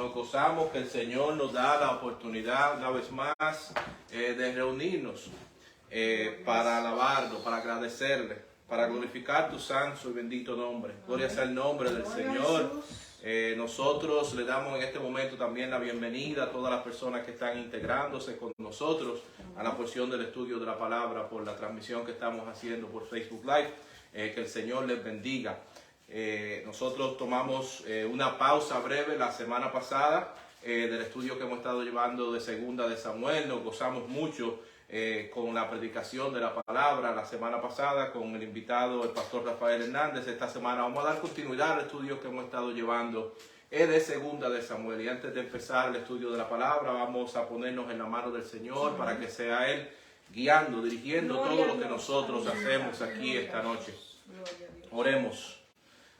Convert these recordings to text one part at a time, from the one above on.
nos gozamos que el Señor nos da la oportunidad una vez más de reunirnos para alabarlo, para agradecerle, para glorificar tu santo y bendito nombre. Gloria sea el nombre del Señor. Nosotros le damos en este momento también la bienvenida a todas las personas que están integrándose con nosotros a la porción del estudio de la palabra por la transmisión que estamos haciendo por Facebook Live. Que el Señor les bendiga. Nosotros tomamos una pausa breve la semana pasada del estudio que hemos estado llevando de Segunda de Samuel. Nos gozamos mucho con la predicación de la palabra la semana pasada con el invitado, el pastor Rafael Hernández. Esta semana vamos a dar continuidad al estudio que hemos estado llevando de Segunda de Samuel. Y antes de empezar el estudio de la palabra, vamos a ponernos en la mano del Señor para que sea Él guiando, dirigiendo todo lo que nosotros hacemos aquí esta noche. Oremos.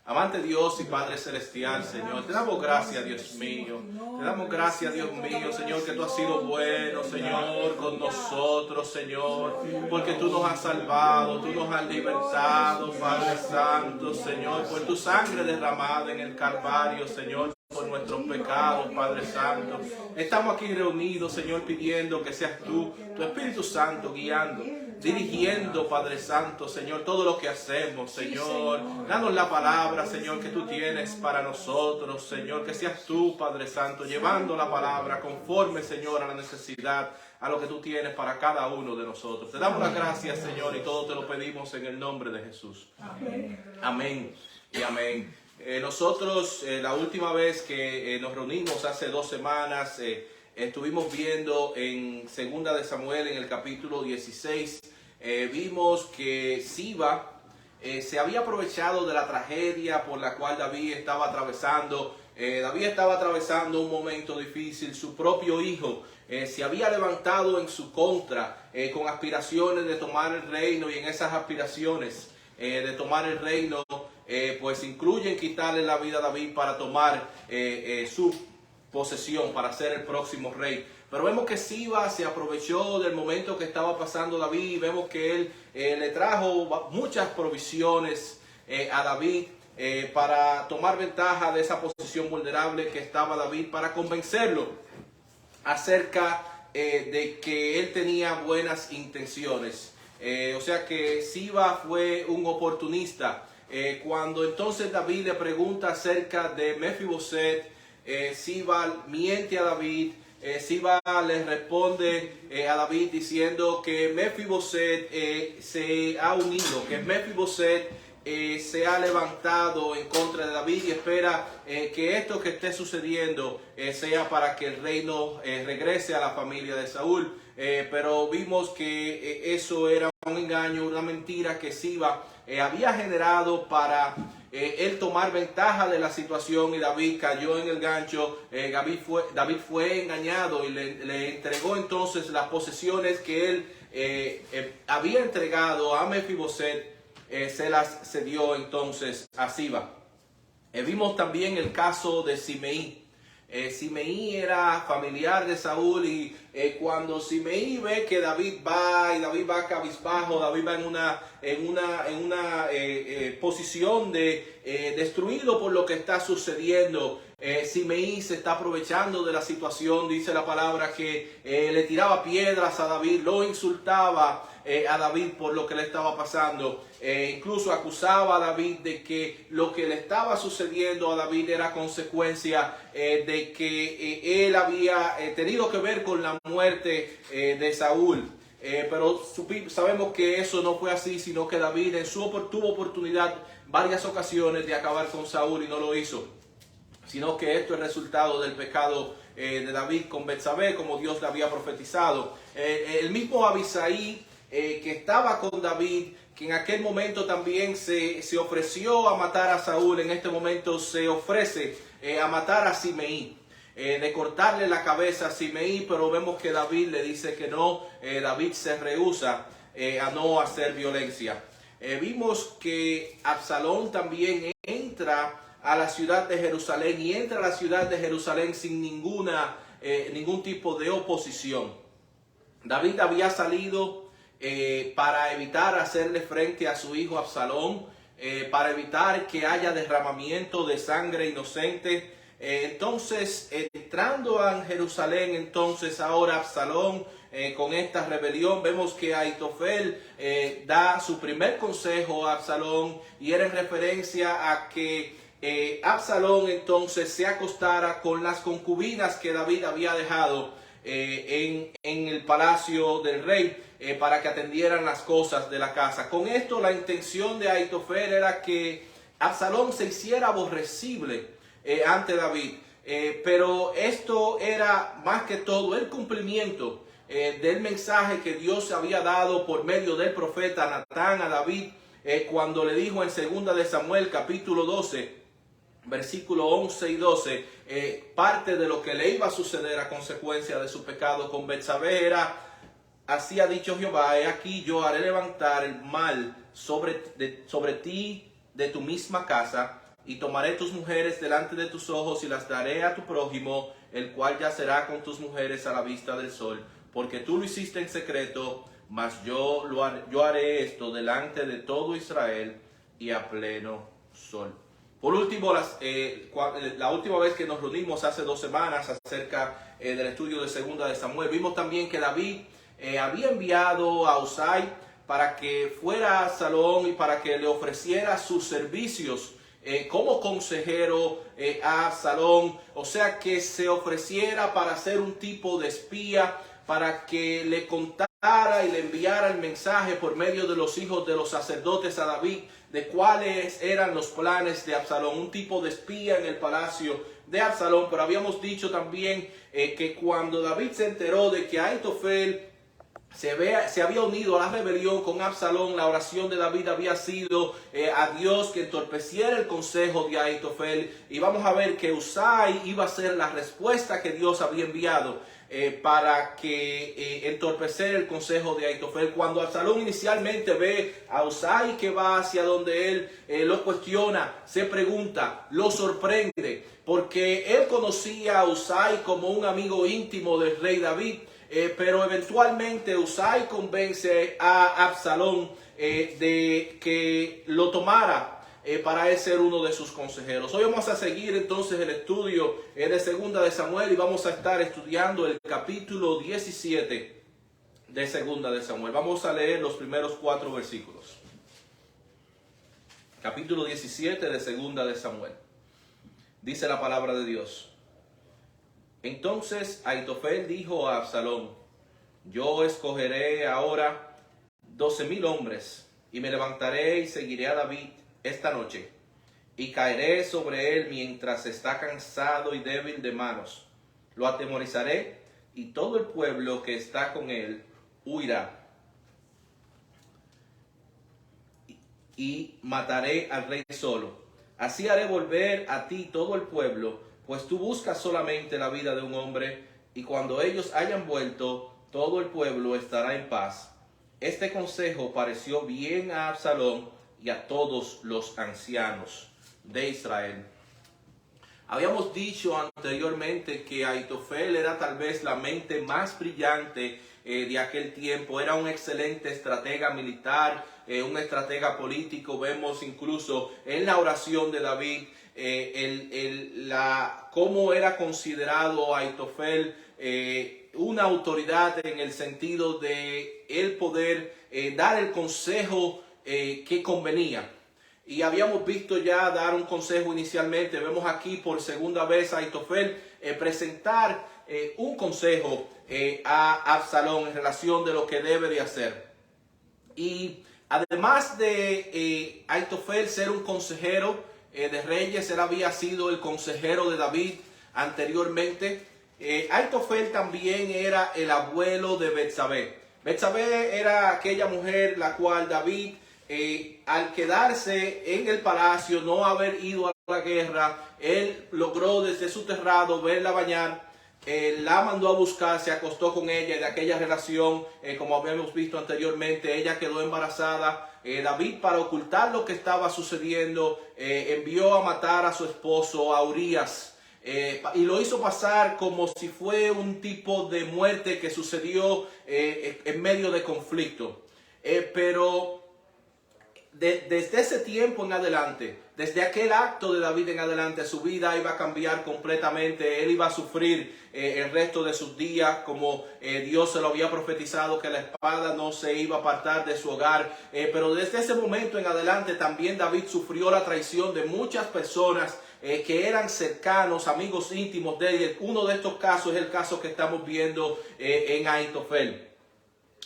Amante Dios y Padre Celestial, Señor, te damos gracias, Dios mío. Te damos gracias, Dios mío, Señor, que tú has sido bueno, Señor, con nosotros, Señor, porque tú nos has salvado, tú nos has libertado, Padre Santo, Señor, por tu sangre derramada en el Calvario, Señor, por nuestros pecados, Padre Santo. Estamos aquí reunidos, Señor, pidiendo que seas tú, tu Espíritu Santo, guiando, dirigiendo, Padre Santo, Señor, todo lo que hacemos, Señor. Danos la palabra, Señor, que tú tienes para nosotros, Señor, que seas tú, Padre Santo, llevando la palabra conforme, Señor, a la necesidad, a lo que tú tienes para cada uno de nosotros. Te damos las gracias, Señor, y todo te lo pedimos en el nombre de Jesús. Amén. Amén y amén. Nosotros, la última vez que nos reunimos hace 2 semanas, estuvimos viendo en Segunda de Samuel, en el capítulo 16, vimos que Siba se había aprovechado de la tragedia por la cual David estaba atravesando. David estaba atravesando un momento difícil. Su propio hijo se había levantado en su contra con aspiraciones de tomar el reino, y en esas aspiraciones de tomar el reino pues incluyen quitarle la vida a David para tomar su posesión, para ser el próximo rey. Pero vemos que Siba se aprovechó del momento que estaba pasando David, y vemos que él le trajo muchas provisiones a David para tomar ventaja de esa posición vulnerable que estaba David, para convencerlo acerca de que él tenía buenas intenciones. O sea que Siba fue un oportunista. Cuando entonces David le pregunta acerca de Mefiboset, Siba miente a David. Siba le responde a David diciendo que Mefiboset se ha unido, que Mefiboset se ha levantado en contra de David y espera que esto que esté sucediendo sea para que el reino regrese a la familia de Saúl. Pero vimos que eso era un engaño, una mentira que Siba había generado para él tomar ventaja de la situación, y David cayó en el gancho. David fue engañado y le entregó entonces las posesiones que él había entregado a Mefiboset, se las cedió entonces a Siba. Vimos también el caso de Simeí. Simeí era familiar de Saúl, y cuando Simeí ve que David va cabizbajo, David va en una posición de destruido por lo que está sucediendo. Simeí se está aprovechando de la situación. Dice la palabra que le tiraba piedras a David, lo insultaba a David por lo que le estaba pasando. Incluso acusaba a David de que lo que le estaba sucediendo a David era consecuencia de que él había tenido que ver con la muerte de Saúl. Pero sabemos que eso no fue así, sino que David tuvo oportunidad varias ocasiones de acabar con Saúl y no lo hizo. Sino que esto es resultado del pecado de David con Betsabé, como Dios le había profetizado. El mismo Abisai que estaba con David, que en aquel momento también se ofreció a matar a Saúl, en este momento se ofrece a matar a Simeí, de cortarle la cabeza a Simeí, pero vemos que David le dice que no. David se rehúsa a no hacer violencia. Vimos que Absalón también entra a la ciudad de Jerusalén, y entra a la ciudad de Jerusalén sin ningún tipo de oposición. David había salido para evitar hacerle frente a su hijo Absalón, para evitar que haya derramamiento de sangre inocente. Entonces entrando en Jerusalén, entonces ahora Absalón, con esta rebelión, vemos que Ahitofel da su primer consejo a Absalón, y era en referencia a que Absalón entonces se acostara con las concubinas que David había dejado en el palacio del rey, para que atendieran las cosas de la casa. Con esto la intención de Ahitofel era que Absalón se hiciera aborrecible ante David, pero esto era más que todo el cumplimiento del mensaje que Dios había dado por medio del profeta Natán a David, cuando le dijo en 2 de Samuel capítulo 12, versículo 11 y 12, parte de lo que le iba a suceder a consecuencia de su pecado con Betsabé era: así ha dicho Jehová, he aquí yo haré levantar el mal sobre ti de tu misma casa, y tomaré tus mujeres delante de tus ojos y las daré a tu prójimo, el cual yacerá con tus mujeres a la vista del sol, porque tú lo hiciste en secreto, mas yo haré esto delante de todo Israel y a pleno sol. Por último, la última vez que nos reunimos hace 2 semanas acerca del estudio de 2 de Samuel, vimos también que David había enviado a Usai para que fuera a Absalón y para que le ofreciera sus servicios como consejero a Absalón, o sea, que se ofreciera para ser un tipo de espía, para que le contara y le enviara el mensaje por medio de los hijos de los sacerdotes a David de cuáles eran los planes de Absalón, un tipo de espía en el palacio de Absalón. Pero habíamos dicho también que cuando David se enteró de que Ahitofel se había unido a la rebelión con Absalón, la oración de David había sido a Dios que entorpeciera el consejo de Ahitofel, y vamos a ver que Usai iba a ser la respuesta que Dios había enviado para que entorpecer el consejo de Ahitofel. Cuando Absalón inicialmente ve a Usai que va hacia donde él, lo cuestiona, se pregunta, lo sorprende, porque él conocía a Usai como un amigo íntimo del rey David. Pero eventualmente Usai convence a Absalón de que lo tomara para él ser uno de sus consejeros. Hoy vamos a seguir entonces el estudio de 2 de Samuel, y vamos a estar estudiando el capítulo 17 de 2 de Samuel. Vamos a leer los primeros 4 versículos. Capítulo 17 de 2 de Samuel. Dice la palabra de Dios: Entonces Ahitofel dijo a Absalón: yo escogeré ahora 12,000 hombres, y me levantaré y seguiré a David esta noche, y caeré sobre él mientras está cansado y débil de manos. Lo atemorizaré, y todo el pueblo que está con él huirá. Y mataré al rey solo. Así haré volver a ti todo el pueblo, pues tú buscas solamente la vida de un hombre, y cuando ellos hayan vuelto, todo el pueblo estará en paz. Este consejo pareció bien a Absalón y a todos los ancianos de Israel. Habíamos dicho anteriormente que Ahitofel era tal vez la mente más brillante de aquel tiempo. Era un excelente estratega militar, un estratega político. Vemos incluso en la oración de David cómo era considerado Ahitofel una autoridad en el sentido de el poder dar el consejo que convenía. Y habíamos visto ya dar un consejo inicialmente. Vemos aquí por segunda vez a Ahitofel presentar un consejo a Absalón en relación de lo que debe de hacer. Y además de Ahitofel ser un consejero de reyes, él había sido el consejero de David anteriormente. Ahitofel también era el abuelo de Betsabé. Betsabé era aquella mujer la cual David, al quedarse en el palacio, no haber ido a la guerra, él logró desde su terrado verla bañar, la mandó a buscar, se acostó con ella, y de aquella relación, como habíamos visto anteriormente, ella quedó embarazada. David, para ocultar lo que estaba sucediendo, envió a matar a su esposo, a Urías, y lo hizo pasar como si fue un tipo de muerte que sucedió en medio de conflicto. Pero desde ese tiempo en adelante, desde aquel acto de David en adelante, su vida iba a cambiar completamente. Él iba a sufrir el resto de sus días, como Dios se lo había profetizado, que la espada no se iba a apartar de su hogar. Pero desde ese momento en adelante también David sufrió la traición de muchas personas que eran cercanos, amigos íntimos de él. Uno de estos casos es el caso que estamos viendo en Ahitofel.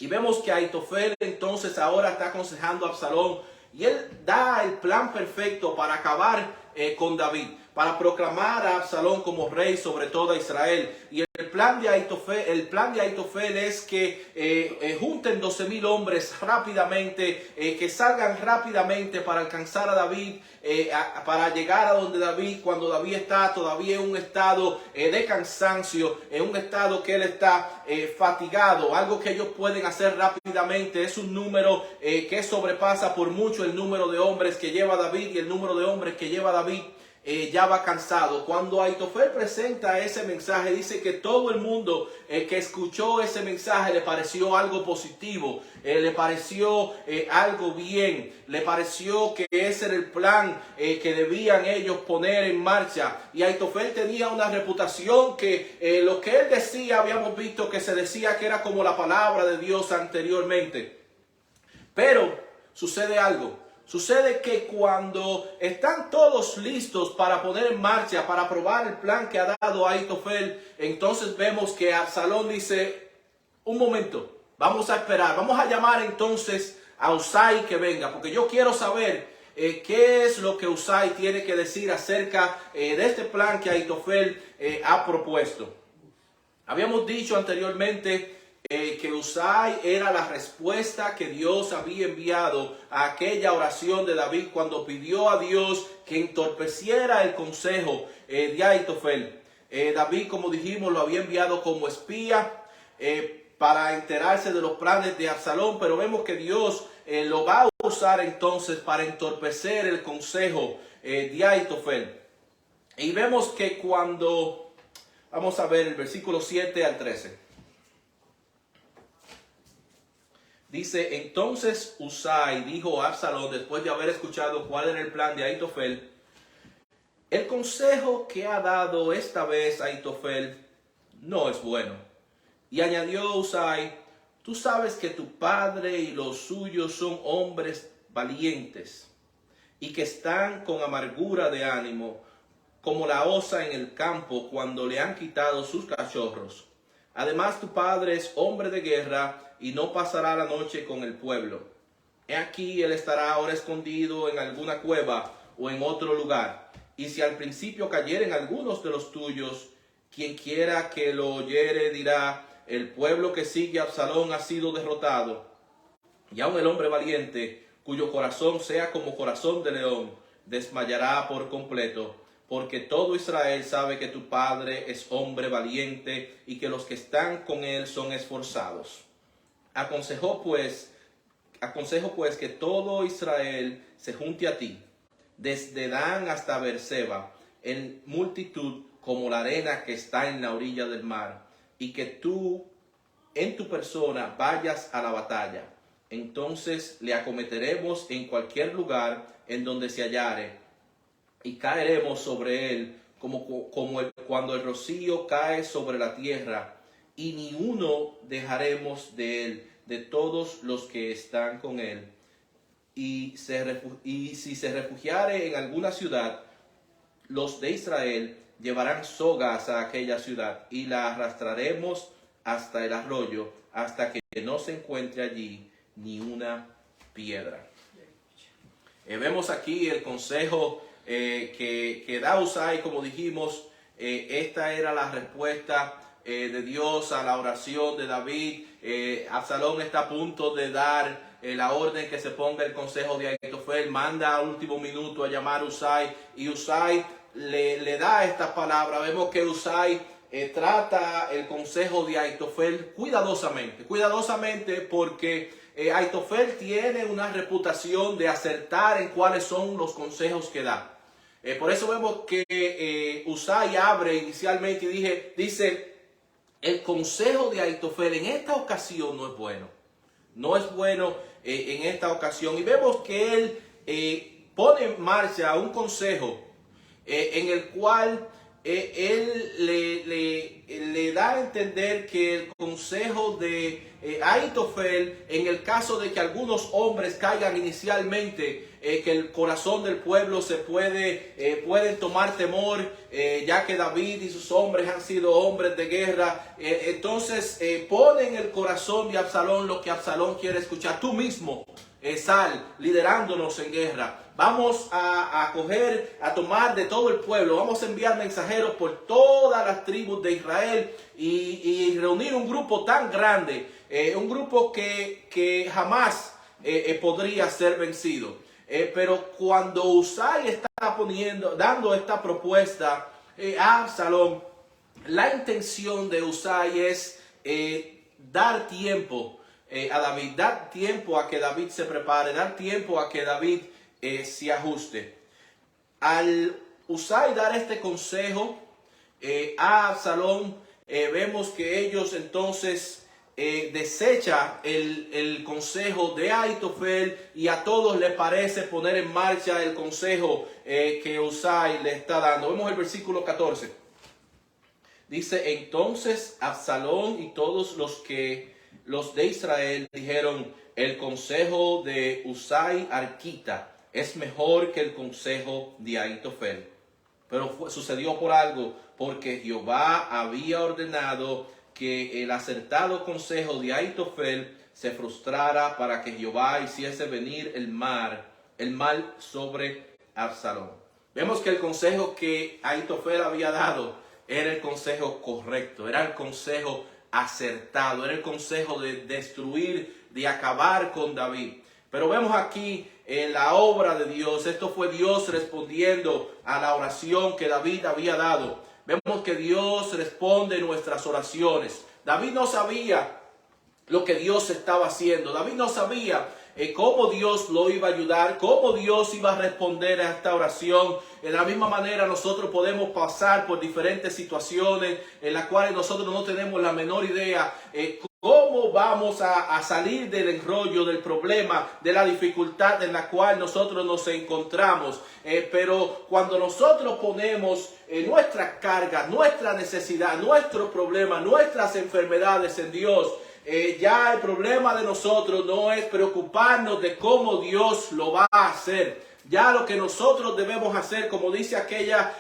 Y vemos que Ahitofel entonces ahora está aconsejando a Absalón, y él da el plan perfecto para acabar con David, para proclamar a Absalón como rey sobre toda Israel. Y el plan de Ahitofel es que junten 12,000 hombres rápidamente, que salgan rápidamente para alcanzar a David, para llegar a donde David, cuando David está todavía en un estado de cansancio, en un estado que él está fatigado. Algo que ellos pueden hacer rápidamente es un número que sobrepasa por mucho el número de hombres que lleva David, y el número de hombres que lleva David ya va cansado. Cuando Ahitofel presenta ese mensaje, dice que todo el mundo que escuchó ese mensaje le pareció algo positivo, le pareció algo bien, le pareció que ese era el plan que debían ellos poner en marcha. Y Ahitofel tenía una reputación que lo que él decía, habíamos visto que se decía que era como la palabra de Dios anteriormente. Pero sucede algo. Sucede que cuando están todos listos para poner en marcha, para aprobar el plan que ha dado Ahitofel, entonces vemos que Absalón dice: un momento, vamos a esperar, vamos a llamar entonces a Usai que venga, porque yo quiero saber qué es lo que Usai tiene que decir acerca de este plan que Ahitofel ha propuesto. Habíamos dicho anteriormente que Usai era la respuesta que Dios había enviado a aquella oración de David cuando pidió a Dios que entorpeciera el consejo de Ahitofel. David, como dijimos, lo había enviado como espía para enterarse de los planes de Absalón, pero vemos que Dios lo va a usar entonces para entorpecer el consejo de Ahitofel. Y vemos que cuando, vamos a ver el versículo 7 al 13. Dice: entonces Usai dijo a Absalón, después de haber escuchado cuál era el plan de Ahitofel: el consejo que ha dado esta vez Ahitofel no es bueno. Y añadió Usai: tú sabes que tu padre y los suyos son hombres valientes, y que están con amargura de ánimo, como la osa en el campo cuando le han quitado sus cachorros. Además, tu padre es hombre de guerra y no pasará la noche con el pueblo. He aquí, él estará ahora escondido en alguna cueva o en otro lugar. Y si al principio cayeren algunos de los tuyos, quien quiera que lo oyere dirá: el pueblo que sigue a Absalón ha sido derrotado. Y aun el hombre valiente, cuyo corazón sea como corazón de león, desmayará por completo. Porque todo Israel sabe que tu padre es hombre valiente y que los que están con él son esforzados. Aconsejo pues que todo Israel se junte a ti, desde Dan hasta Beerseba, en multitud como la arena que está en la orilla del mar, y que tú en tu persona vayas a la batalla. Entonces le acometeremos en cualquier lugar en donde se hallare, y caeremos sobre él cuando el rocío cae sobre la tierra, y ni uno dejaremos de él, de todos los que están con él. Y si se refugiare en alguna ciudad, los de Israel llevarán sogas a aquella ciudad, y la arrastraremos hasta el arroyo, hasta que no se encuentre allí ni una piedra. Vemos aquí el consejo que da Usai, como dijimos. Esta era la respuesta de Dios a la oración de David. Absalón está a punto de dar la orden que se ponga el consejo de Ahitofel. Manda a último minuto a llamar a Usai, y Usai le da esta palabra. Vemos que Usai trata el consejo de Ahitofel cuidadosamente, porque Ahitofel tiene una reputación de acertar en cuáles son los consejos que da. Por eso vemos que Usai abre inicialmente y dice: el consejo de Ahitofel en esta ocasión no es bueno. No es bueno en esta ocasión. Y vemos que él pone en marcha un consejo en el cual él le da a entender que el consejo de Ahitofel, en el caso de que algunos hombres caigan inicialmente, que el corazón del pueblo pueden tomar temor, ya que David y sus hombres han sido hombres de guerra, entonces pone en el corazón de Absalón lo que Absalón quiere escuchar. Tú mismo sal liderándonos en guerra. Vamos a tomar de todo el pueblo, vamos a enviar mensajeros por todas las tribus de Israel y reunir un grupo tan grande, un grupo que jamás podría ser vencido. Pero cuando Usai está dando esta propuesta a Absalón, la intención de Usai es dar tiempo a David, dar tiempo a que David se prepare, dar tiempo a que David se ajuste. Al Usai dar este consejo a Absalón, vemos que ellos entonces desecha el consejo de Ahitofel y a todos les parece poner en marcha el consejo que Usai le está dando. Vemos el versículo 14. Dice: entonces Absalón y todos los de Israel dijeron: el consejo de Usai Arquita es mejor que el consejo de Ahitofel. Pero sucedió por algo, porque Jehová había ordenado que el acertado consejo de Ahitofel se frustrara, para que Jehová hiciese venir el mal sobre Absalón. Vemos que el consejo que Ahitofel había dado era el consejo correcto, era el consejo acertado, era el consejo de destruir, de acabar con David. Pero vemos aquí en la obra de Dios, esto fue Dios respondiendo a la oración que David había dado. Vemos que Dios responde nuestras oraciones. David no sabía lo que Dios estaba haciendo. David no sabía cómo Dios lo iba a ayudar, cómo Dios iba a responder a esta oración. De la misma manera nosotros podemos pasar por diferentes situaciones en las cuales nosotros no tenemos la menor idea cómo vamos a salir del enrollo, del problema, de la dificultad en la cual nosotros nos encontramos. Pero cuando nosotros ponemos nuestra carga, nuestra necesidad, nuestro problema, nuestras enfermedades en Dios, ya el problema de nosotros no es preocuparnos de cómo Dios lo va a hacer. Ya lo que nosotros debemos hacer, como dice aquella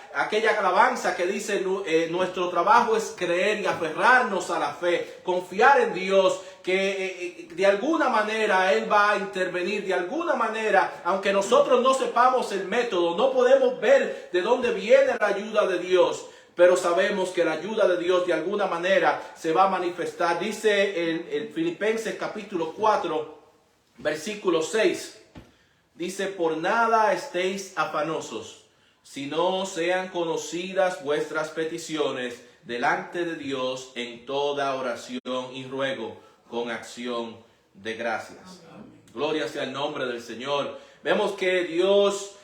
alabanza que dice, nuestro trabajo es creer y aferrarnos a la fe, confiar en Dios, que de alguna manera Él va a intervenir, de alguna manera, aunque nosotros no sepamos el método, no podemos ver de dónde viene la ayuda de Dios, pero sabemos que la ayuda de Dios de alguna manera se va a manifestar. Dice en Filipenses capítulo 4, versículo 6. Dice: por nada estéis afanosos, sino sean conocidas vuestras peticiones delante de Dios en toda oración y ruego con acción de gracias. Amén. Gloria sea el nombre del Señor. Vemos que Dios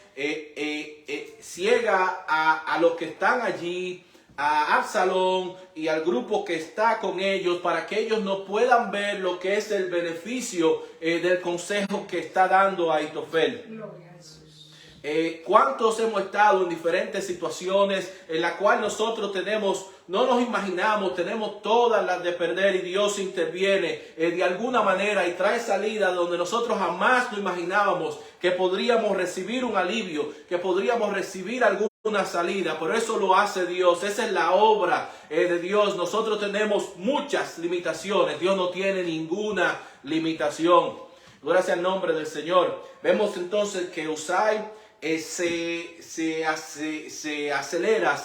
ciega a los que están allí, a Absalón y al grupo que está con ellos, para que ellos no puedan ver lo que es el beneficio del consejo que está dando Ahitofel. Gloria a Jesús. ¿Cuántos hemos estado en diferentes situaciones en las cuales nosotros no nos imaginamos, tenemos todas las de perder, y Dios interviene de alguna manera y trae salida donde nosotros jamás nos imaginábamos que podríamos recibir un alivio, que podríamos recibir una salida? Por eso lo hace Dios. Esa es la obra de Dios. Nosotros tenemos muchas limitaciones. Dios no tiene ninguna limitación. Gloria al nombre del Señor. Vemos entonces que Usai se acelera,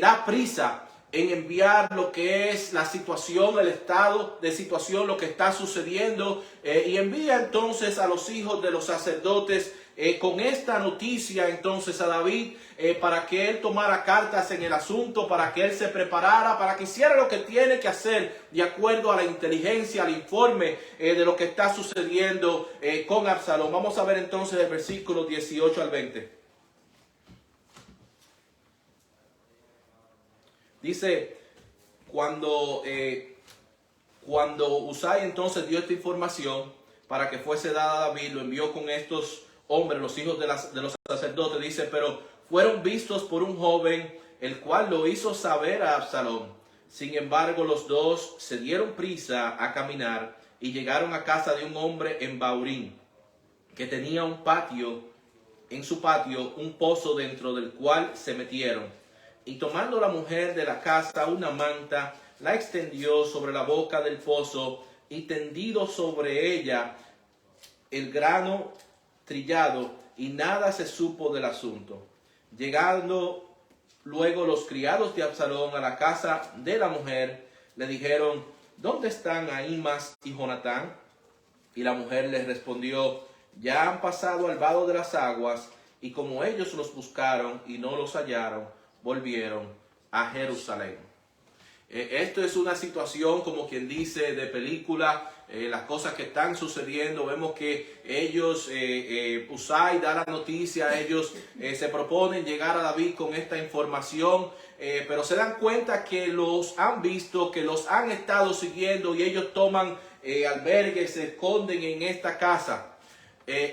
da prisa en enviar lo que es la situación, el estado de situación, lo que está sucediendo, y envía entonces a los hijos de los sacerdotes con esta noticia entonces a David, para que él tomara cartas en el asunto, para que él se preparara, para que hiciera lo que tiene que hacer de acuerdo a la inteligencia, al informe de lo que está sucediendo con Absalón. Vamos a ver entonces el versículo 18 al 20. Dice: cuando Usai entonces dio esta información, para que fuese dada a David, lo envió con estos hombres, los hijos de los sacerdotes. Dice, pero fueron vistos por un joven, el cual lo hizo saber a Absalón. Sin embargo, los dos se dieron prisa a caminar y llegaron a casa de un hombre en Baurín, que tenía un patio, en su patio un pozo dentro del cual se metieron. Y tomando la mujer de la casa una manta, la extendió sobre la boca del pozo, y tendido sobre ella el grano trillado, y nada se supo del asunto. Llegando luego los criados de Absalón a la casa de la mujer, le dijeron, ¿dónde están Ahimaas y Jonatán? Y la mujer les respondió, ya han pasado al vado de las aguas, y como ellos los buscaron y no los hallaron, volvieron a Jerusalén. Esto es una situación, como quien dice, de película, las cosas que están sucediendo. Vemos que ellos, Husai da la noticia, ellos se proponen llegar a David con esta información, pero se dan cuenta que los han visto, que los han estado siguiendo, y ellos toman albergue, se esconden en esta casa.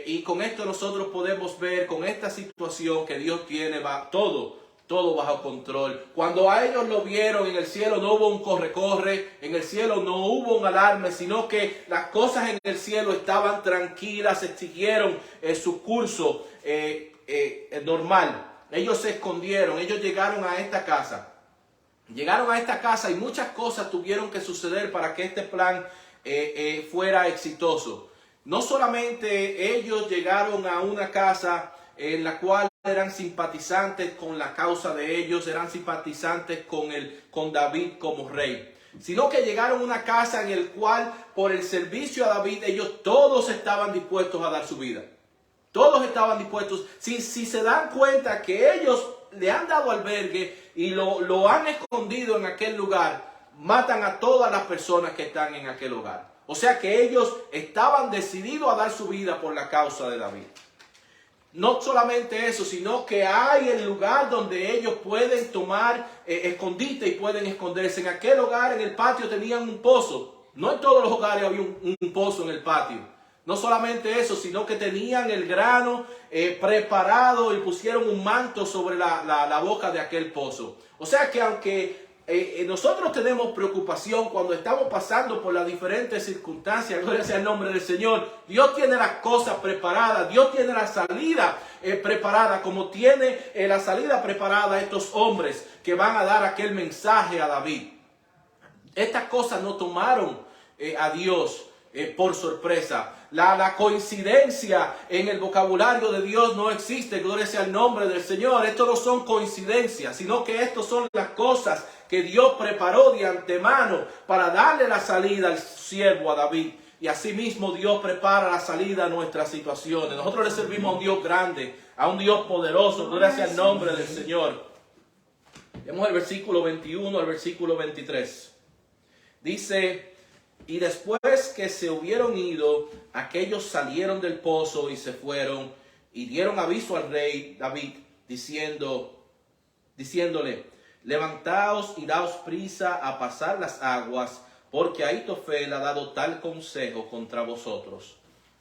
Y con esto nosotros podemos ver, con esta situación, que Dios tiene todo bajo control. Cuando a ellos lo vieron, en el cielo no hubo un corre-corre, en el cielo no hubo un alarme, sino que las cosas en el cielo estaban tranquilas, siguieron su curso normal. Ellos se escondieron, ellos llegaron a esta casa. Llegaron a esta casa y muchas cosas tuvieron que suceder para que este plan fuera exitoso. No solamente ellos llegaron a una casa en la cual eran simpatizantes con la causa de ellos, eran simpatizantes con David como rey, sino que llegaron a una casa en el cual, por el servicio a David, ellos todos estaban dispuestos a dar su vida. Todos estaban dispuestos. Si se dan cuenta que ellos le han dado albergue y lo han escondido en aquel lugar, matan a todas las personas que están en aquel hogar. O sea que ellos estaban decididos a dar su vida por la causa de David. No solamente eso, sino que hay el lugar donde ellos pueden tomar escondite y pueden esconderse. En aquel hogar, en el patio, tenían un pozo. No en todos los hogares había un pozo en el patio. No solamente eso, sino que tenían el grano preparado y pusieron un manto sobre la boca de aquel pozo. O sea que aunque nosotros tenemos preocupación cuando estamos pasando por las diferentes circunstancias, gloria sea el nombre del Señor, Dios tiene las cosas preparadas, Dios tiene la salida preparada, como tiene la salida preparada estos hombres que van a dar aquel mensaje a David. Estas cosas no tomaron a Dios por sorpresa. La coincidencia en el vocabulario de Dios no existe, gloria sea el nombre del Señor. Esto no son coincidencias, sino que estos son las cosas que Dios preparó de antemano para darle la salida al siervo, a David. Y asimismo Dios prepara la salida a nuestras situaciones. Nosotros le servimos a un Dios grande, a un Dios poderoso, gloria sea el nombre del Señor. Vemos el versículo 21 al versículo 23. Dice, y después que se hubieron ido, aquellos salieron del pozo y se fueron y dieron aviso al rey David, diciéndole, levantaos y daos prisa a pasar las aguas, porque Ahitofel ha dado tal consejo contra vosotros.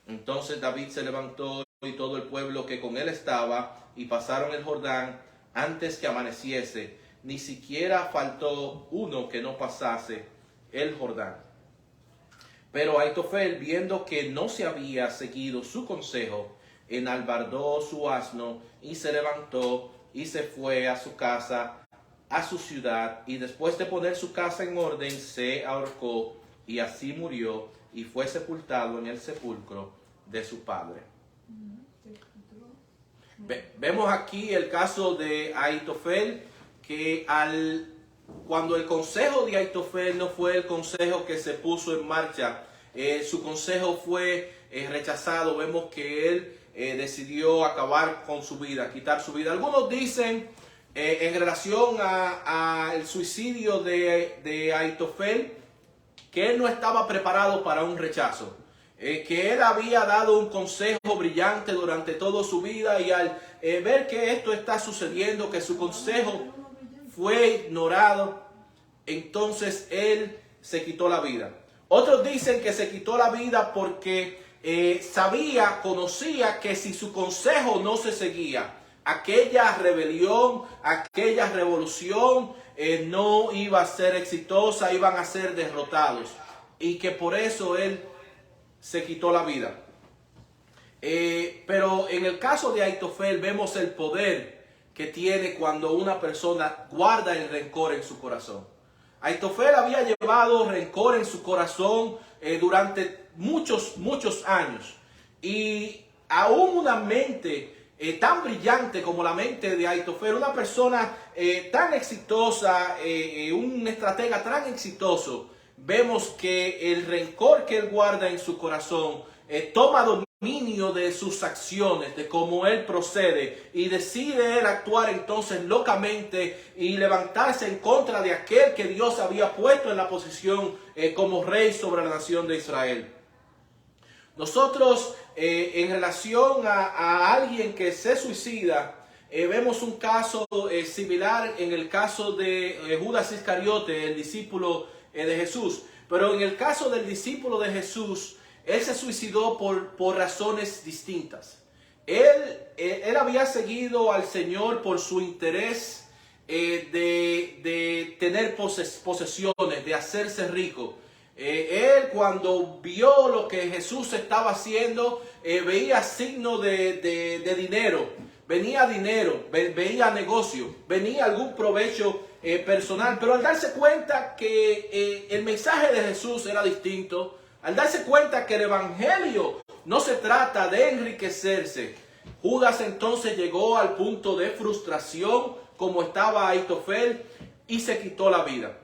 Entonces David se levantó y todo el pueblo que con él estaba, y pasaron el Jordán antes que amaneciese. Ni siquiera faltó uno que no pasase el Jordán. Pero Ahitofel, viendo que no se había seguido su consejo, enalbardó su asno y se levantó y se fue a su casa, a su ciudad, y después de poner su casa en orden, se ahorcó, y así murió, y fue sepultado en el sepulcro de su padre. Vemos aquí el caso de Ahitofel, que cuando el consejo de Ahitofel no fue el consejo que se puso en marcha, su consejo fue rechazado. Vemos que él decidió acabar con su vida, quitar su vida. Algunos dicen en relación al suicidio de Ahitofel que él no estaba preparado para un rechazo, que él había dado un consejo brillante durante toda su vida, y al ver que esto está sucediendo, que su consejo fue ignorado, entonces él se quitó la vida. Otros dicen que se quitó la vida porque conocía que si su consejo no se seguía, aquella rebelión, aquella revolución no iba a ser exitosa, iban a ser derrotados. Y que por eso él se quitó la vida. Pero en el caso de Ahitofel vemos el poder que tiene cuando una persona guarda el rencor en su corazón. Ahitofel había llevado rencor en su corazón durante muchos un y aún una mente tan brillante como la mente de Ahitofel, una persona tan exitosa, un estratega tan exitoso, vemos que el rencor que él guarda en su corazón toma dominio de sus acciones, de cómo él procede, y decide él actuar entonces locamente y levantarse en contra de aquel que Dios había puesto en la posición como rey sobre la nación de Israel. Nosotros en relación a alguien que se suicida, vemos un caso similar en el caso de Judas Iscariote, el discípulo de Jesús. Pero en el caso del discípulo de Jesús, él se suicidó por razones distintas. Él había seguido al Señor por su interés de tener posesiones, de hacerse rico. Él cuando vio lo que Jesús estaba haciendo, veía signos de dinero, veía negocio, venía algún provecho personal, pero al darse cuenta que el mensaje de Jesús era distinto, al darse cuenta que el evangelio no se trata de enriquecerse, Judas entonces llegó al punto de frustración como estaba Ahitofel y se quitó la vida.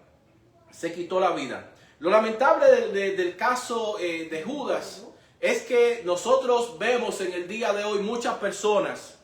Lo lamentable del caso de Judas es que nosotros vemos en el día de hoy muchas personas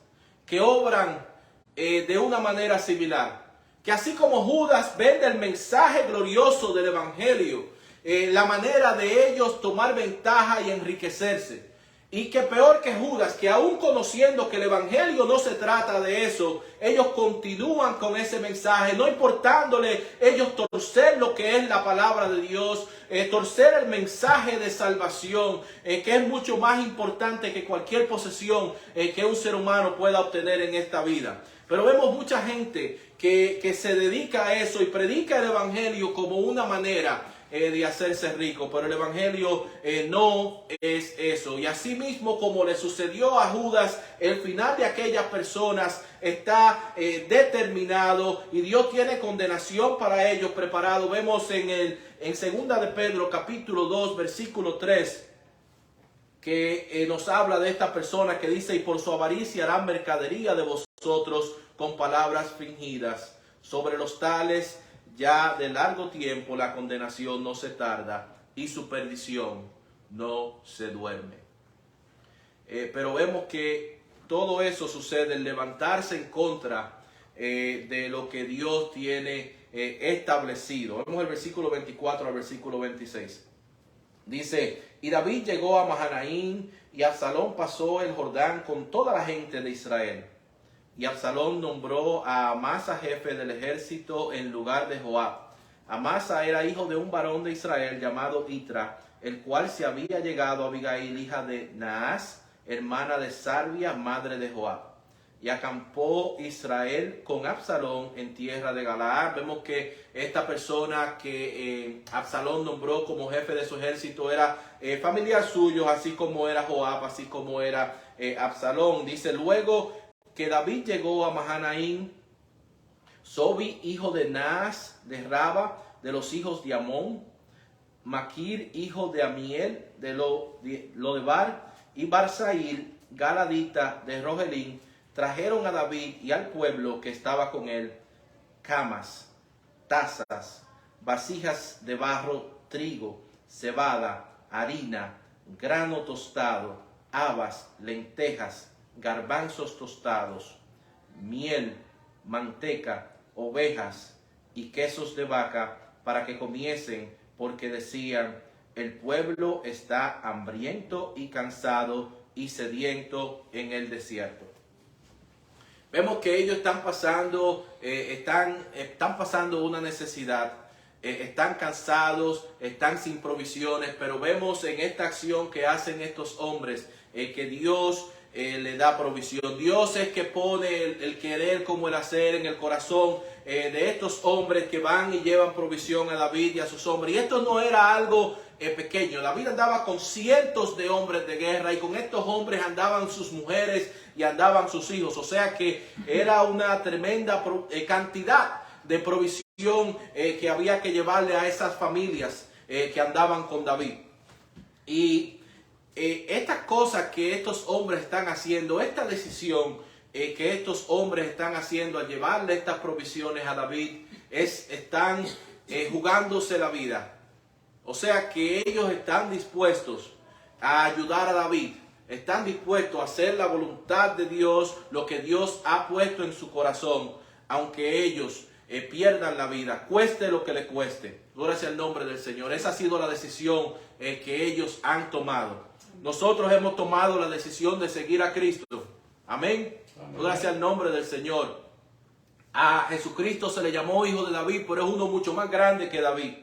que obran de una manera similar. Que así como Judas vende el mensaje glorioso del evangelio, la manera de ellos tomar ventaja y enriquecerse. Y que peor que Judas, que aún conociendo que el evangelio no se trata de eso, ellos continúan con ese mensaje, no importándole ellos torcer lo que es la palabra de Dios, torcer el mensaje de salvación, que es mucho más importante que cualquier posesión que un ser humano pueda obtener en esta vida. Pero vemos mucha gente que se dedica a eso y predica el evangelio como una manera de hacerse rico, pero el evangelio no es eso. Y así mismo como le sucedió a Judas, el final de aquellas personas está determinado y Dios tiene condenación para ellos preparado. Vemos en segunda de Pedro capítulo 2 versículo 3 que nos habla de esta persona que dice: y por su avaricia harán mercadería de vosotros con palabras fingidas. Sobre los tales ya de largo tiempo la condenación no se tarda y su perdición no se duerme. Pero vemos que todo eso sucede, el levantarse en contra de lo que Dios tiene establecido. Vemos el versículo 24 al versículo 26. Dice: y David llegó a Mahanaim, y Absalón pasó el Jordán con toda la gente de Israel. Y Absalón nombró a Amasa jefe del ejército en lugar de Joab. Amasa era hijo de un varón de Israel llamado Itra, el cual se había llegado a Abigail, hija de Naas, hermana de Sarbia, madre de Joab. Y acampó Israel con Absalón en tierra de Galaad. Vemos que esta persona que Absalón nombró como jefe de su ejército era familiar suyo, así como era Joab, así como era Absalón. Dice: luego que David llegó a Mahanaim, Sobi, hijo de Naas, de Raba, de los hijos de Amón, Maquir, hijo de Amiel, de Lodebar, y Barzail, galadita, de Rogelín, trajeron a David y al pueblo que estaba con él camas, tazas, vasijas de barro, trigo, cebada, harina, grano tostado, habas, lentejas, garbanzos tostados, miel, manteca, ovejas y quesos de vaca para que comiesen, porque decían: el pueblo está hambriento y cansado y sediento en el desierto. Vemos que ellos están pasando una necesidad. están cansados, están sin provisiones, pero vemos en esta acción que hacen estos hombres que Dios le da provisión. Dios es que pone el querer como el hacer en el corazón de estos hombres que van y llevan provisión a David y a sus hombres. Y esto no era algo pequeño. David andaba con cientos de hombres de guerra y con estos hombres andaban sus mujeres y andaban sus hijos. O sea que era una tremenda cantidad de provisión que había que llevarle a esas familias que andaban con David. Y estas cosas que estos hombres están haciendo, esta decisión que estos hombres están haciendo al llevarle estas provisiones a David, están jugándose la vida. O sea que ellos están dispuestos a ayudar a David, están dispuestos a hacer la voluntad de Dios, lo que Dios ha puesto en su corazón, aunque ellos pierdan la vida, cueste lo que le cueste. Gloria sea el nombre del Señor. Esa ha sido la decisión que ellos han tomado. Nosotros hemos tomado la decisión de seguir a Cristo. Amén. Gloria sea el nombre del Señor. A Jesucristo se le llamó hijo de David, pero es uno mucho más grande que David.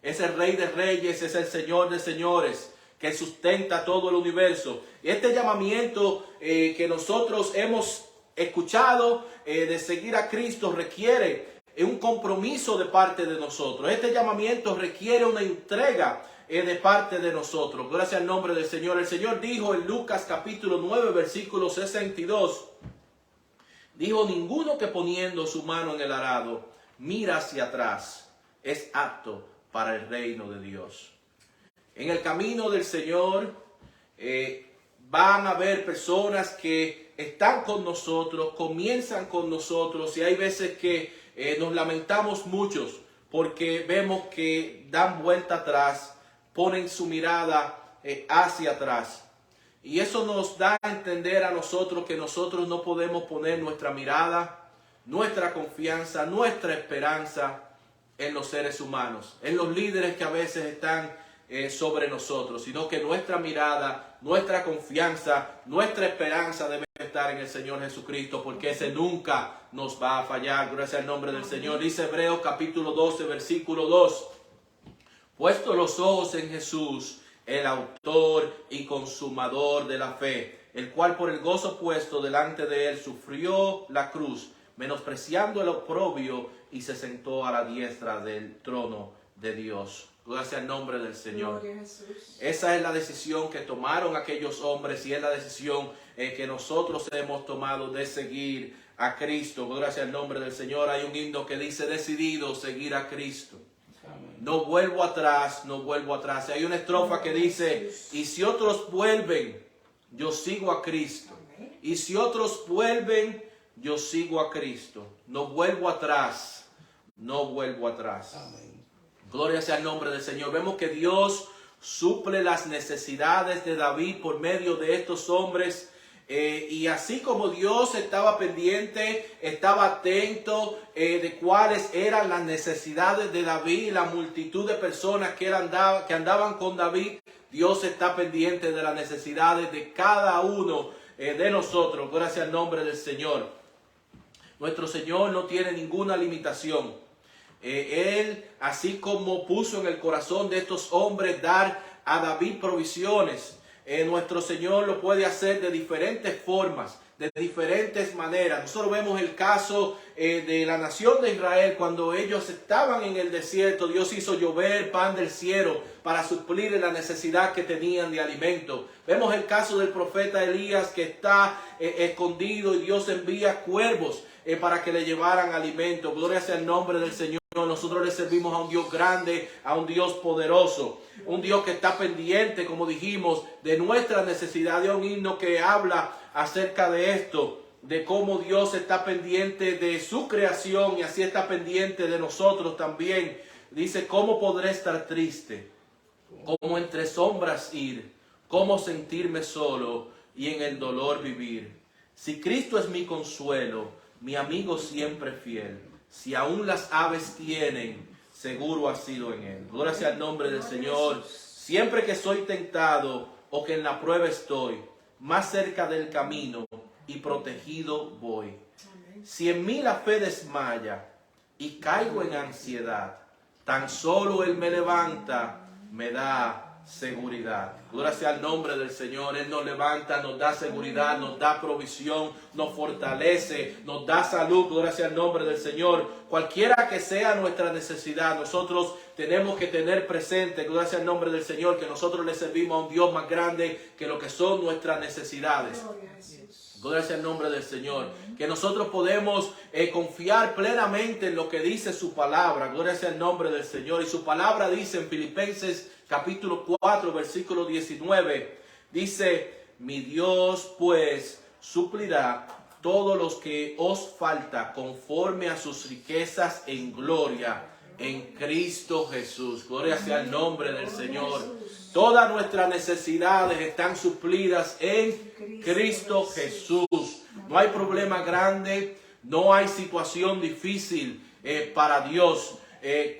Es el Rey de Reyes, es el Señor de Señores, que sustenta todo el universo. Y este llamamiento que nosotros hemos escuchado de seguir a Cristo requiere un compromiso de parte de nosotros. Este llamamiento requiere una entrega de parte de nosotros. Gracias al nombre del Señor. El Señor dijo en Lucas capítulo 9, versículo 62, dijo: ninguno que poniendo su mano en el arado mira hacia atrás es apto para el reino de Dios. En el camino del Señor van a haber personas que están con nosotros, comienzan con nosotros, y hay veces que nos lamentamos muchos porque vemos que dan vuelta atrás, ponen su mirada hacia atrás. Y eso nos da a entender a nosotros que nosotros no podemos poner nuestra mirada, nuestra confianza, nuestra esperanza en los seres humanos, en los líderes que a veces están sobre nosotros, sino que nuestra mirada, nuestra confianza, nuestra esperanza debe estar en el Señor Jesucristo, porque ese nunca nos va a fallar. Gracias al nombre del Señor. Dice Hebreos capítulo 12, versículo 2. Puesto los ojos en Jesús, el autor y consumador de la fe, el cual por el gozo puesto delante de él sufrió la cruz, menospreciando el oprobio, y se sentó a la diestra del trono de Dios. Gracias al nombre del Señor. Esa es la decisión que tomaron aquellos hombres y es la decisión que nosotros hemos tomado de seguir a Cristo. Gracias al nombre del Señor. Hay un himno que dice: decidido seguir a Cristo. No vuelvo atrás, no vuelvo atrás. Hay una estrofa que dice: y si otros vuelven, yo sigo a Cristo. Y si otros vuelven, yo sigo a Cristo. No vuelvo atrás, no vuelvo atrás. Amén. Gloria sea el nombre del Señor. Vemos que Dios suple las necesidades de David por medio de estos hombres. Y así como Dios estaba pendiente, estaba atento de cuáles eran las necesidades de David, la multitud de personas que andaban con David, Dios está pendiente de las necesidades de cada uno de nosotros. Gracias al nombre del Señor. Nuestro Señor no tiene ninguna limitación. Él, así como puso en el corazón de estos hombres dar a David provisiones, nuestro Señor lo puede hacer de diferentes formas, de diferentes maneras. Nosotros vemos el caso de la nación de Israel cuando ellos estaban en el desierto. Dios hizo llover pan del cielo para suplir la necesidad que tenían de alimento. Vemos el caso del profeta Elías que está escondido y Dios envía cuervos para que le llevaran alimento. Gloria sea el nombre del Señor. Nosotros le servimos a un Dios grande, a un Dios poderoso, un Dios que está pendiente, como dijimos, de nuestra necesidad. De un himno que habla acerca de esto, de cómo Dios está pendiente de su creación y así está pendiente de nosotros también. Dice: ¿cómo podré estar triste? ¿Cómo entre sombras ir? ¿Cómo sentirme solo y en el dolor vivir? Si Cristo es mi consuelo, mi amigo siempre fiel, si aún las aves tienen, seguro ha sido en él. Gloria sea el nombre del Señor. Siempre que soy tentado o que en la prueba estoy, más cerca del camino y protegido voy. Si en mí la fe desmaya y caigo en ansiedad, Tan solo Él me levanta, me da seguridad. Gloria sea el nombre del Señor. Él nos levanta, nos da seguridad, nos da provisión, nos fortalece, nos da salud. Gloria sea el nombre del Señor. Cualquiera que sea nuestra necesidad, nosotros tenemos que tener presente, gloria sea el nombre del Señor, que nosotros le servimos a un Dios más grande que lo que son nuestras necesidades. Gloria sea el nombre del Señor. Que nosotros podemos confiar plenamente en lo que dice su palabra. Gloria sea el nombre del Señor. Y su palabra dice en Filipenses capítulo 4, versículo 19. Dice, mi Dios pues suplirá todo lo que os falta conforme a sus riquezas en gloria en Cristo Jesús. Gloria sea el nombre del Señor. Todas nuestras necesidades están suplidas en Cristo Jesús. No hay problema grande, no hay situación difícil para Dios.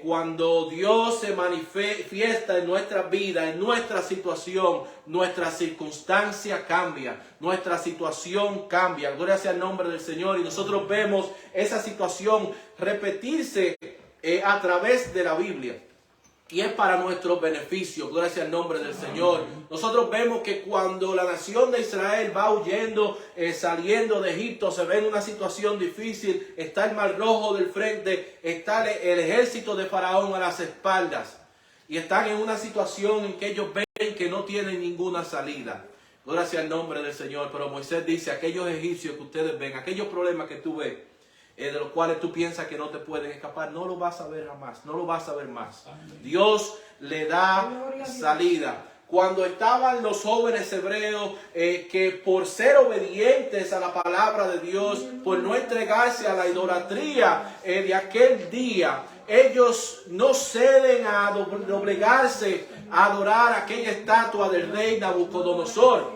Cuando Dios se manifiesta en nuestra vida, en nuestra situación, nuestra circunstancia cambia, nuestra situación cambia. Gloria sea el nombre del Señor. Y nosotros vemos esa situación repetirse a través de la Biblia. Y es para nuestro beneficio, gloria sea el nombre del Señor. Nosotros vemos que cuando la nación de Israel va huyendo, saliendo de Egipto, se ve en una situación difícil. Está el Mar Rojo del frente, está el ejército de Faraón a las espaldas. Y están en una situación en que ellos ven que no tienen ninguna salida. Gloria sea el nombre del Señor. Pero Moisés dice, aquellos egipcios que ustedes ven, aquellos problemas que tú ves, de los cuales tú piensas que no te pueden escapar, no lo vas a ver jamás, no lo vas a ver más. Dios le da salida. Cuando estaban los jóvenes hebreos que por ser obedientes a la palabra de Dios, por no entregarse a la idolatría de aquel día, ellos no ceden a doblegarse a adorar aquella estatua del rey Nabucodonosor.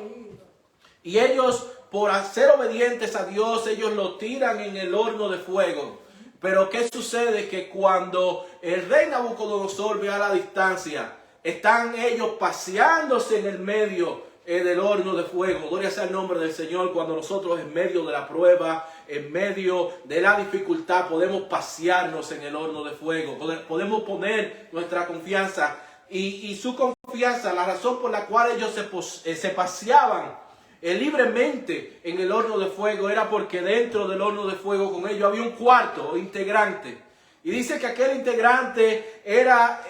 Y ellos, por ser obedientes a Dios, ellos lo tiran en el horno de fuego. Pero ¿qué sucede? Que cuando el rey Nabucodonosor ve a la distancia, están ellos paseándose en el medio del horno de fuego. Gloria sea el nombre del Señor. Cuando nosotros en medio de la prueba, en medio de la dificultad, podemos pasearnos en el horno de fuego. Podemos poner nuestra confianza y su confianza, la razón por la cual ellos se paseaban libremente en el horno de fuego era porque dentro del horno de fuego con ellos había un cuarto integrante. Y dice que aquel integrante era,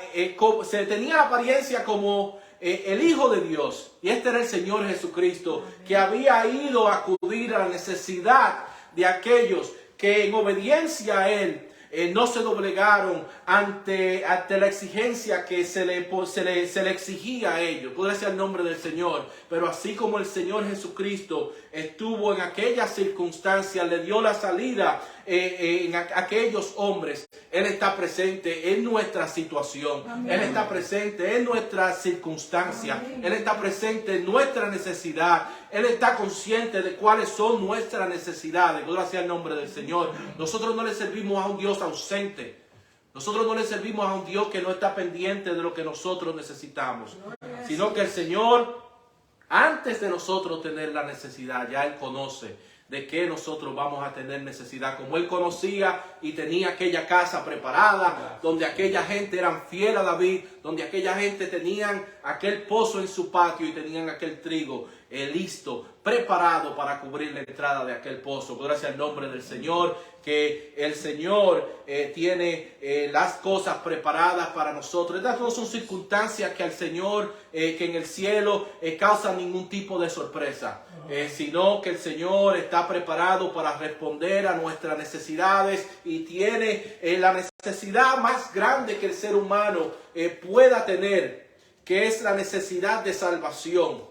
se tenía apariencia como el Hijo de Dios. Y este era el Señor Jesucristo, que había ido a acudir a la necesidad de aquellos que en obediencia a Él no se doblegaron ante la exigencia que se le exigía a ellos. Puede ser el nombre del Señor. Pero así como el Señor Jesucristo estuvo en aquellas circunstancias, le dio la salida en aquellos hombres, Él está presente en nuestra situación. Amén. Él está presente en nuestra circunstancia. Amén. Él está presente en nuestra necesidad. Él está consciente de cuáles son nuestras necesidades. Gloria sea el nombre del Señor. Nosotros no le servimos a un Dios ausente. Nosotros no le servimos a un Dios que no está pendiente de lo que nosotros necesitamos. Sino que el Señor, antes de nosotros tener la necesidad, ya Él conoce de qué nosotros vamos a tener necesidad. Como Él conocía y tenía aquella casa preparada, donde aquella gente eran fiel a David, donde aquella gente tenían aquel pozo en su patio y tenían aquel trigo listo, preparado para cubrir la entrada de aquel pozo. Gracias al nombre del Señor, que el Señor tiene las cosas preparadas para nosotros. Estas no son circunstancias que al Señor, que en el cielo causan ningún tipo de sorpresa, sino que el Señor está preparado para responder a nuestras necesidades y tiene la necesidad más grande que el ser humano pueda tener, que es la necesidad de salvación.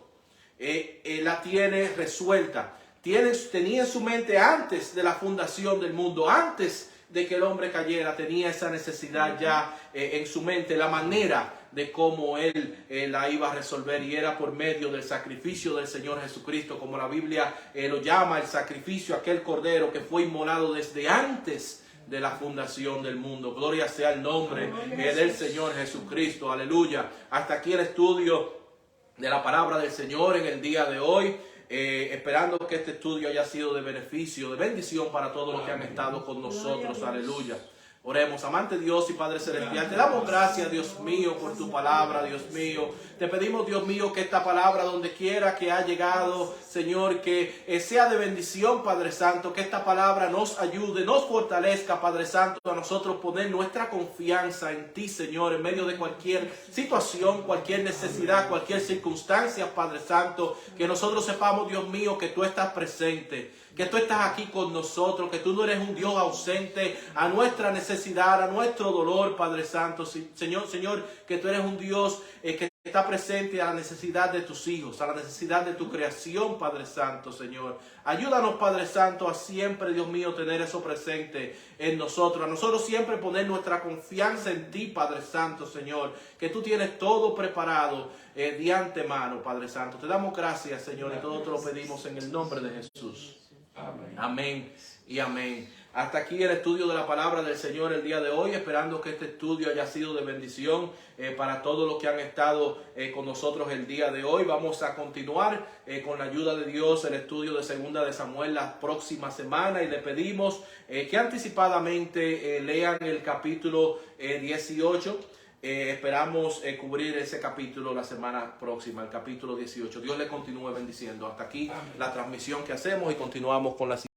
La tiene resuelta. Tenía en su mente antes de la fundación del mundo, antes de que el hombre cayera, tenía esa necesidad ya en su mente, la manera de cómo Él la iba a resolver, y era por medio del sacrificio del Señor Jesucristo, como la Biblia lo llama, el sacrificio, aquel cordero que fue inmolado desde antes de la fundación del mundo. Gloria sea el nombre del Señor Jesucristo. Aleluya. Hasta aquí el estudio de la palabra del Señor en el día de hoy, esperando que este estudio haya sido de beneficio, de bendición para todos los que han estado con nosotros. Aleluya. Oremos. Amante Dios y Padre Celestial, te damos gracias, Dios mío, por tu palabra, Dios mío. Te pedimos, Dios mío, que esta palabra, donde quiera que ha llegado, Señor, que sea de bendición, Padre Santo, que esta palabra nos ayude, nos fortalezca, Padre Santo, a nosotros poner nuestra confianza en ti, Señor, en medio de cualquier situación, cualquier necesidad, cualquier circunstancia, Padre Santo, que nosotros sepamos, Dios mío, que tú estás presente, que tú estás aquí con nosotros, que tú no eres un Dios ausente a nuestra necesidad, a nuestro dolor, Padre Santo. Señor, que tú eres un Dios que está presente a la necesidad de tus hijos, a la necesidad de tu creación, Padre Santo, Señor. Ayúdanos, Padre Santo, a siempre, Dios mío, tener eso presente en nosotros. A nosotros siempre poner nuestra confianza en ti, Padre Santo, Señor, que tú tienes todo preparado de antemano, Padre Santo. Te damos gracias, Señor, y todo te lo pedimos en el nombre de Jesús. Amén. Amén y amén. Hasta aquí el estudio de la palabra del Señor el día de hoy, esperando que este estudio haya sido de bendición para todos los que han estado con nosotros el día de hoy. Vamos a continuar con la ayuda de Dios el estudio de Segunda de Samuel la próxima semana, y le pedimos que anticipadamente lean el capítulo 18. Esperamos cubrir ese capítulo la semana próxima, el capítulo 18. Dios le continúe bendiciendo. Hasta aquí la transmisión que hacemos, y continuamos con la siguiente.